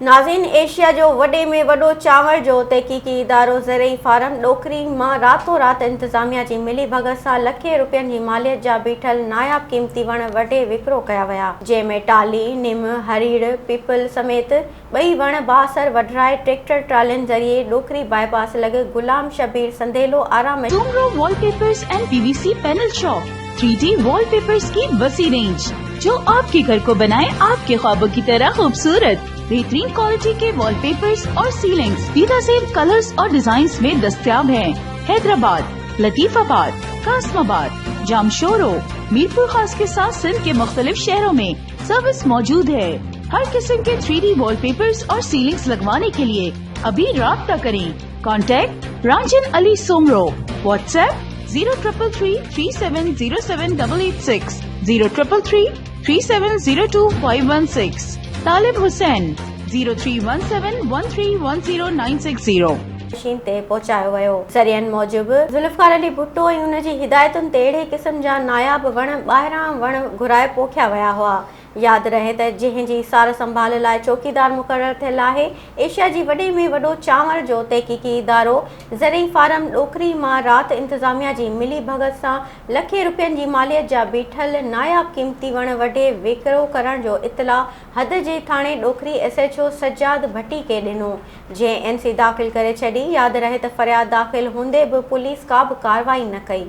नाज़रीन, एशिया जो वॾे में वॾो चांवर जो तहक़ीक़ी इदारो ज़रई फार्म ॾोकरी मां रातो रात इंतिज़ामिया जी मिली भगत सां लखे रुपयनि जी मालियत जा बीठल नायाब क़ीमती वण वढे विकिरो कया विया, जंहिंमें टाली, निम, हरीड़, पीपल समेत ॿई वण बाअसर वढराए ट्रैक्टर ट्रालियुनि ज़रिए ॾोकरी बाईपास लॻ गुलाम शबीर संदेलो आराम जोमरो wallpapers and PVC panel shop 3D wallpapers की वसी रेंज जो आपके घर को बनाए आपके ख्वाबों की तरह खूबसूरत। बेहतरीन क्वालिटी के वॉलपेपर्स और सीलिंग्स बेहतरीन कलर्स और डिजाइन्स में दस्तयाब हैं। हैदराबाद, लतीफाबाद, कासमाबाद, जामशोरो, मीरपुर खास के साथ सिंध के मुख्तलिफ शहरों में सर्विस मौजूद है। हर किस्म के 3D वॉलपेपर्स और सीलिंग्स लगवाने के लिए अभी राब्ता करें। कॉन्टैक्ट रांझन अली सोमरो, व्हाट्सएप 0333370786, 03333702 तालिब हुसैन 0317131096 मशीन ते पहुचायो वियो। ज़रियनि मूजिबि ज़ुल्फ़कार अली भुट्टो ऐं हुन जी हिदायतुनि ते अहिड़े क़िस्म जा नायाब वण ॿाहिरां वण घुराए पोखिया विया हुआ। यादि रहे त जंहिंजी सार संभाल लाइ चौकीदार मुक़ररु थियल आहे। एशिया जी वॾे में वॾो चांवर जो तहक़ीक़ी इदारो ज़रई फार्म ॾोकरी मां राति इंतिज़ामिया जी मिली भगत सां लखे रुपयनि जी मालियत जा बीठल नायाब क़ीमती वण वढे विकिरो करण जो इतला हद जे थाणे ॾोकरी SHO सज्जाद भट्टी खे ॾिनो, जंहिं NC दाख़िल करे छॾी। यादि रहे त फ़रियाद दाख़िल हूंदे बि पुलिस का बि कार्रवाई न कई।